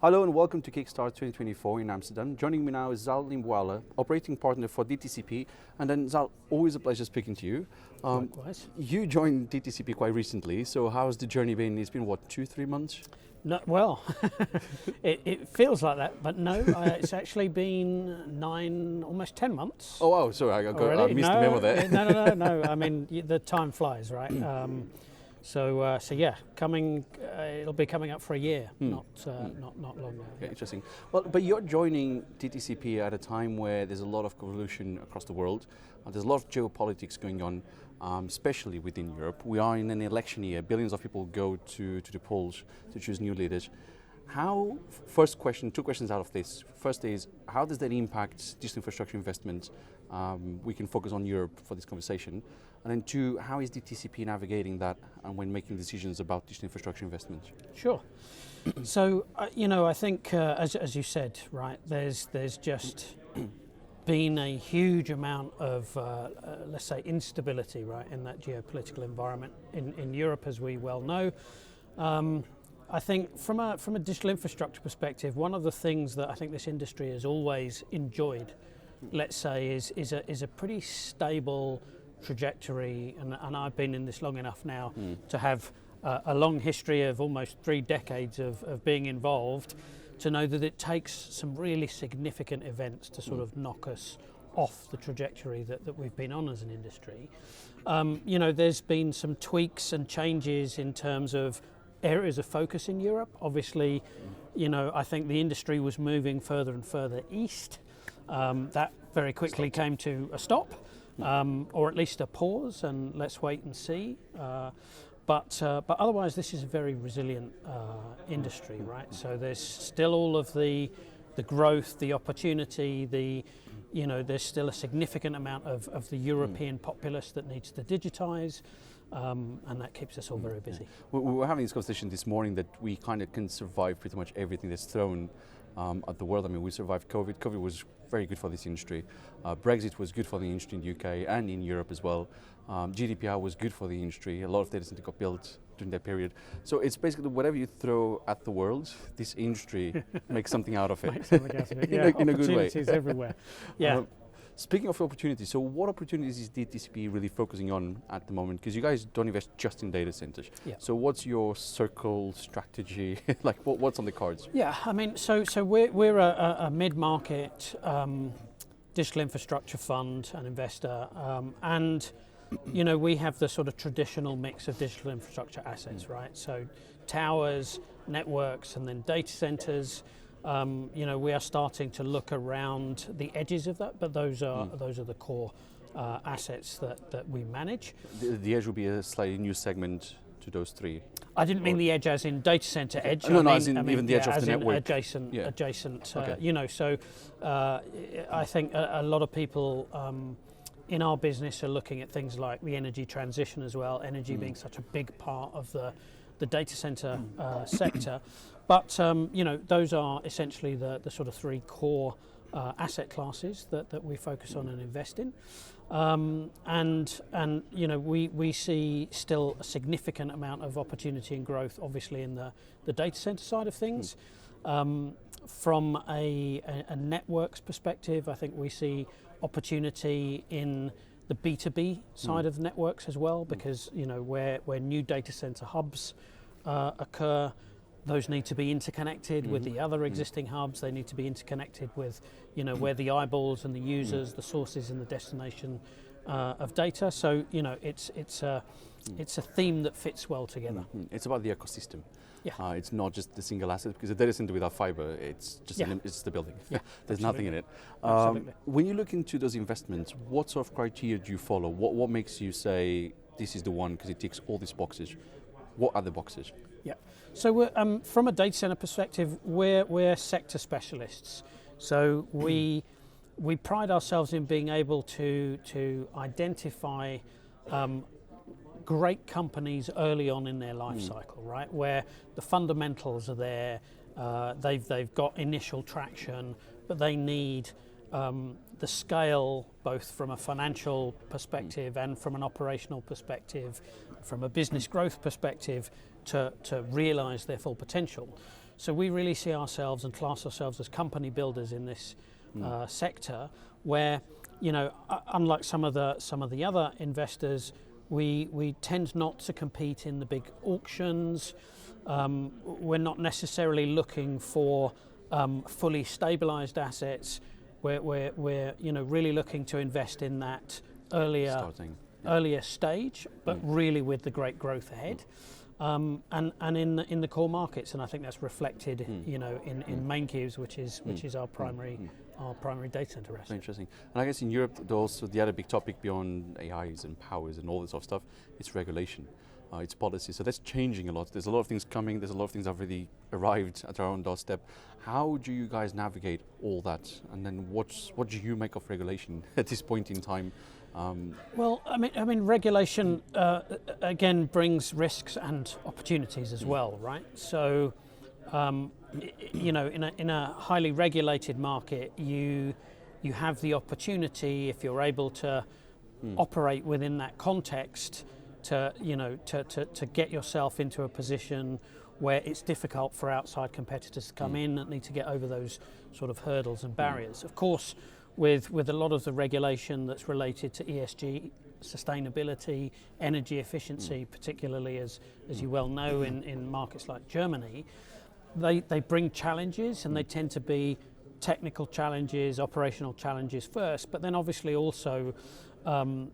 Hello and welcome to Kickstart 2024 in Amsterdam. Joining me now is Zahl Limbuwala, operating partner for DTCP. And then Zahl, always a pleasure speaking to you. Likewise. You joined DTCP quite recently, so how's the journey been? It's been what, 2-3 months? No, well, it feels like that, but no, it's actually been 9, almost 10 months. Oh wow, sorry, I missed the memo there. No. I mean, the time flies, right? So yeah, it'll be coming up for a year, not long now. Okay, interesting. Well, but you're joining DTCP at a time where there's a lot of revolution across the world. There's a lot of geopolitics going on, especially within Europe. We are in an election year. Billions of people go to the polls to choose new leaders. First question, 2 questions out of this. First is, how does that impact digital infrastructure investment? We can focus on Europe for this conversation. And then 2, how is DTCP navigating that and when making decisions about digital infrastructure investment? Sure. So, I think, as you said, right, there's just been a huge amount of, let's say, instability, right, in that geopolitical environment in Europe, as we well know. I think from a digital infrastructure perspective, one of the things that I think this industry has always enjoyed, let's say, is a pretty stable trajectory, and I've been in this long enough now to have a long history of almost 3 decades of being involved, to know that it takes some really significant events to sort of knock us off the trajectory that we've been on as an industry. There's been some tweaks and changes in terms of areas of focus in Europe. Obviously, I think the industry was moving further and further east. That very quickly came to a stop, or at least a pause, and let's wait and see. But otherwise, this is a very resilient industry, right? So there's still all of the growth, the opportunity, there's still a significant amount of the European populace that needs to digitize. And that keeps us all very busy. We were having this conversation this morning that we kind of can survive pretty much everything that's thrown at the world. I mean, we survived COVID. COVID was very good for this industry. Brexit was good for the industry in the UK and in Europe as well. GDPR was good for the industry. A lot of data centers got built during that period. So it's basically whatever you throw at the world, this industry makes something out of it. Makes something out of it. Yeah, in a good way. Opportunities everywhere. Yeah. Speaking of opportunities, so what opportunities is DTCP really focusing on at the moment? Because you guys don't invest just in data centers. Yeah. So what's your circle strategy? Like what's on the cards? Yeah, I mean, so we're a mid-market digital infrastructure fund and investor, and we have the sort of traditional mix of digital infrastructure assets, right? So towers, networks, and then data centers. We are starting to look around the edges of that, but those are the core assets that we manage. The edge will be a slightly new segment to those 3. I didn't mean the edge as in data center edge. No, I mean even the edge of the network. Adjacent. Okay. So I think a lot of people in our business are looking at things like the energy transition as well. Energy being such a big part of the data center sector. But those are essentially the sort of 3 core asset classes that we focus on and invest in, and we see still a significant amount of opportunity and growth, obviously in the data center side of things. From a networks perspective, I think we see opportunity in the B2B side of networks as well, because where new data center hubs occur, those need to be interconnected with the other existing hubs. They need to be interconnected with, where the eyeballs and the users, the sources and the destination of data. So, it's a theme that fits well together. It's about the ecosystem. Yeah. It's not just the single asset, because a data center without fiber, it's just it's the building. Yeah, there's nothing in it. Absolutely. When you look into those investments, what sort of criteria do you follow? What makes you say this is the one because it ticks all these boxes? What are the boxes? Yeah. So we're, from a data center perspective, we're sector specialists. So we pride ourselves in being able to identify great companies early on in their life cycle, right? Where the fundamentals are there, they've got initial traction, but they need the scale, both from a financial perspective and from an operational perspective, from a business growth perspective, to realise their full potential. So we really see ourselves and class ourselves as company builders in this sector, where, you know, unlike some of the other investors, we tend not to compete in the big auctions. We're not necessarily looking for fully stabilised assets. We're you know, really looking to invest in that earlier stage, but really with the great growth ahead. And in the core markets, and I think that's reflected, you know, in main cubes, which is our primary data center asset. Interesting. And I guess in Europe, also the other big topic beyond AIs and powers and all this sort of stuff, it's regulation, it's policy. So that's changing a lot. There's a lot of things coming. There's a lot of things that have already arrived at our own doorstep. How do you guys navigate all that? And then what do you make of regulation at this point in time? Well, I mean, regulation again brings risks and opportunities as well, right? So, you know, in a highly regulated market, you have the opportunity, if you're able to operate within that context, to get yourself into a position where it's difficult for outside competitors to come in and need to get over those sort of hurdles and barriers. Of course, with a lot of the regulation that's related to ESG, sustainability, energy efficiency, particularly as you well know in markets like Germany, they bring challenges, and they tend to be technical challenges, operational challenges first, but then obviously also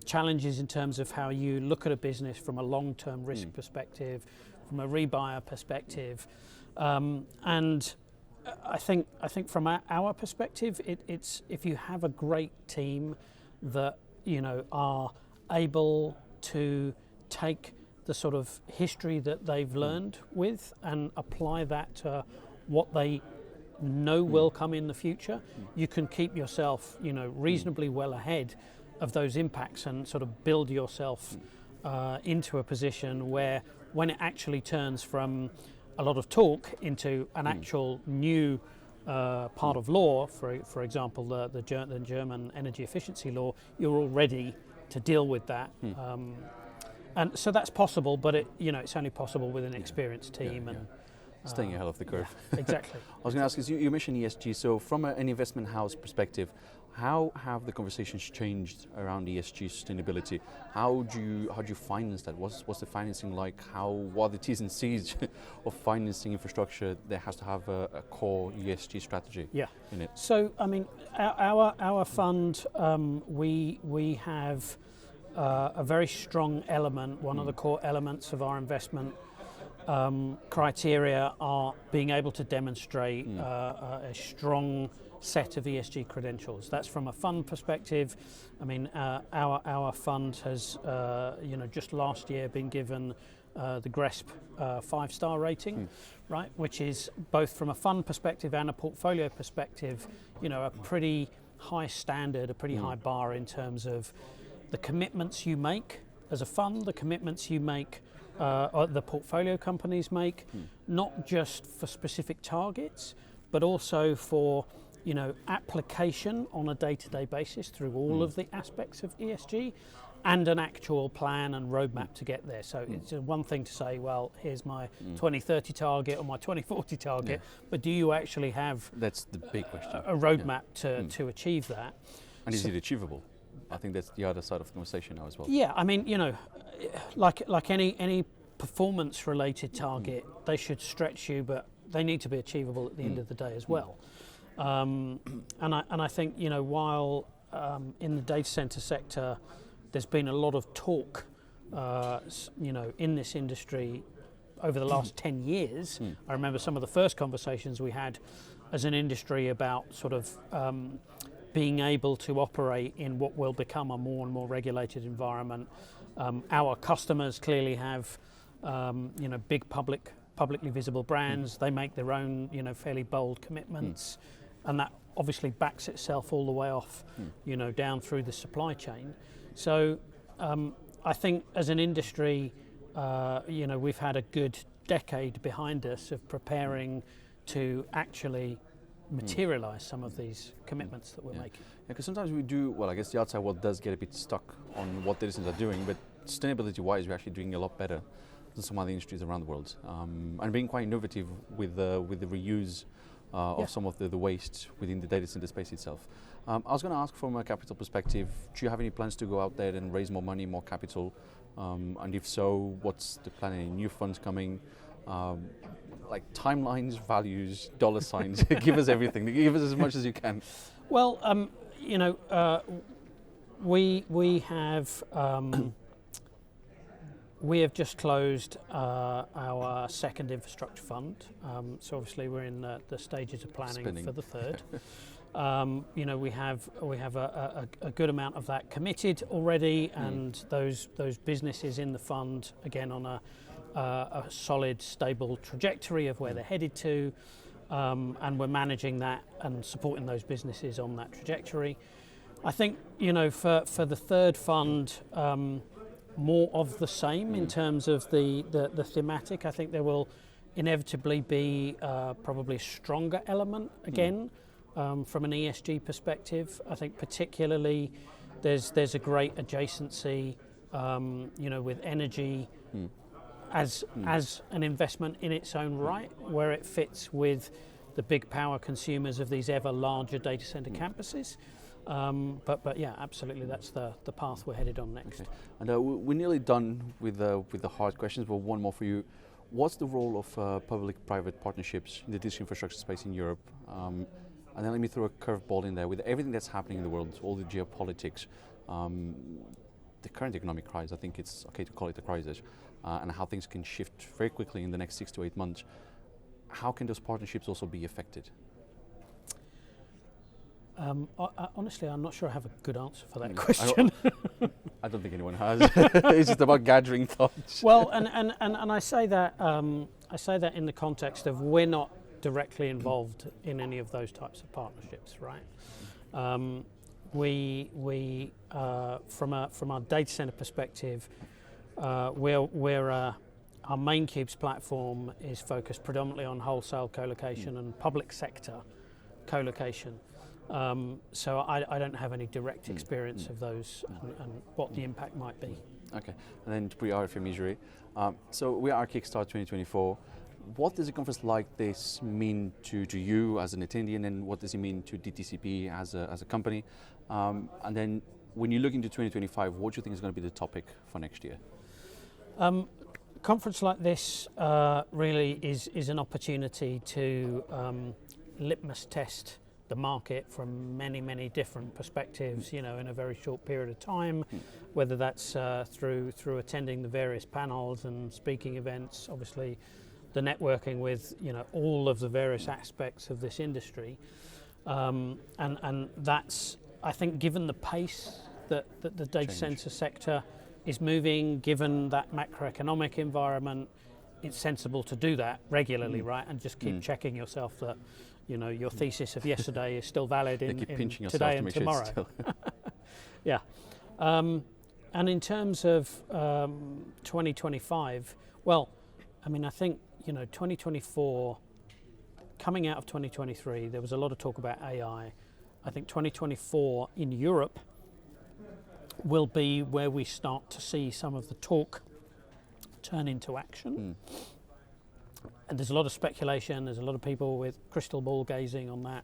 challenges in terms of how you look at a business from a long-term risk perspective, from a rebuyer perspective, and I think from our perspective, it's if you have a great team that, you know, are able to take the sort of history that they've learned with and apply that to what they know will come in the future, you can keep yourself, you know, reasonably well ahead of those impacts and sort of build yourself into a position where, when it actually turns from a lot of talk into an actual new part of law, for example, the German energy efficiency law, you're all ready to deal with that. And so that's possible, but it's only possible with an experienced team and staying ahead of the curve. Yeah, exactly. I was going to ask, is you mentioned ESG, so from an investment house perspective, how have the conversations changed around ESG sustainability? How do you finance that? What's the financing like? What are the T's and C's of financing infrastructure that has to have a core ESG strategy in it? So, I mean, our fund, we have a very strong element. One of the core elements of our investment criteria are being able to demonstrate a strong set of ESG credentials. That's from a fund perspective. I mean, our fund has, just last year been given the GRESB 5-star rating, right? Which is both from a fund perspective and a portfolio perspective, a pretty high standard, a pretty high bar in terms of the commitments you make as a fund, the commitments you make, the portfolio companies make, not just for specific targets, but also for application on a day-to-day basis through all of the aspects of ESG, and an actual plan and roadmap to get there. So it's one thing to say, well, here's my 2030 target or my 2040 target, but do you actually have that's the big question. A roadmap to achieve that? And is it achievable? I think that's the other side of the conversation now as well. Yeah, I mean, like any performance-related target, they should stretch you, but they need to be achievable at the end of the day as well. And I think, while in the data center sector, there's been a lot of talk, in this industry over the last 10 years. I remember some of the first conversations we had as an industry about sort of being able to operate in what will become a more and more regulated environment. Our customers clearly have, big publicly visible brands. They make their own, fairly bold commitments. And that obviously backs itself all the way off, down through the supply chain. So I think as an industry, we've had a good decade behind us of preparing to actually materialize some of these commitments that we're making. Because sometimes we do, well, I guess the outside world does get a bit stuck on what data centers are doing, but sustainability-wise, we're actually doing a lot better than some other industries around the world, and being quite innovative with the reuse of some of the waste within the data center space itself. I was going to ask from a capital perspective, do you have any plans to go out there and raise more money, more capital? And if so, what's the plan? Any new funds coming? Like timelines, values, dollar signs, give us everything, give us as much as you can. Well, we have just closed our second infrastructure fund. So obviously we're in the stages of planning for the third. We have a good amount of that committed already, and those businesses in the fund again on a solid, stable trajectory of where they're headed to, and we're managing that and supporting those businesses on that trajectory. I think for the third fund, more of the same in terms of the thematic. I think there will inevitably be probably a stronger element again from an ESG perspective. I think particularly there's a great adjacency, with energy as an investment in its own right, where it fits with the big power consumers of these ever larger data center campuses. But yeah, absolutely, that's the path we're headed on next. Okay. And we're nearly done with the hard questions, but one more for you. What's the role of public-private partnerships in the digital infrastructure space in Europe? And then let me throw a curveball in there. With everything that's happening in the world, all the geopolitics, the current economic crisis, I think it's okay to call it a crisis, and how things can shift very quickly in the next 6 to 8 months. How can those partnerships also be affected? Honestly, I'm not sure I have a good answer for that question. I don't think anyone has. It's just about gathering thoughts. Well, and I say that in the context of we're not directly involved in any of those types of partnerships, right? We from our data center perspective, our main Cubes platform is focused predominantly on wholesale co-location and public sector co-location. So I don't have any direct experience of those and what the impact might be. Okay, and then to put our misery. So we are Kickstart 2024. What does a conference like this mean to you as an attendee, and then what does it mean to DTCP as a company? And then when you look into 2025, what do you think is going to be the topic for next year? A conference like this really is an opportunity to litmus test the market from many different perspectives, in a very short period of time, whether that's through attending the various panels and speaking events, obviously the networking with all of the various aspects of this industry, and that's, I think, given the pace that the data center sector is moving, given that macroeconomic environment, it's sensible to do that regularly, right? And just keep checking yourself that your thesis of yesterday is still valid in today and tomorrow. Yeah. And in terms of 2025, well, I mean, I think 2024, coming out of 2023, there was a lot of talk about AI. I think 2024 in Europe will be where we start to see some of the talk turn into action. And there's a lot of speculation, there's a lot of people with crystal ball gazing on that.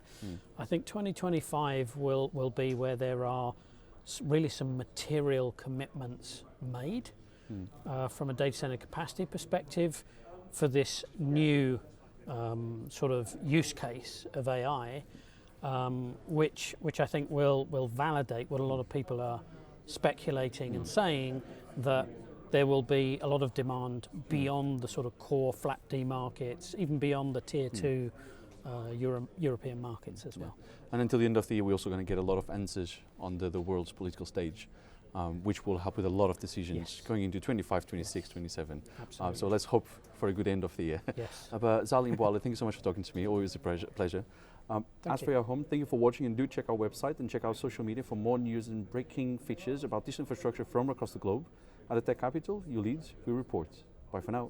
I think 2025 will be where there are really some material commitments made from a data center capacity perspective for this new sort of use case of AI, which I think will validate what a lot of people are speculating and saying, that there will be a lot of demand beyond the sort of core flat D markets, even beyond the tier 2 European markets as well. And until the end of the year, we're also going to get a lot of answers on the world's political stage, which will help with a lot of decisions going into 25, 26, 27. So let's hope for a good end of the year. Yes. But Zahl Limbuwala, thank you so much for talking to me. Always a pleasure. As for your home, thank you for watching, and do check our website and check out social media for more news and breaking features about this infrastructure from across the globe. At the Tech Capital, you lead, we report. Bye for now.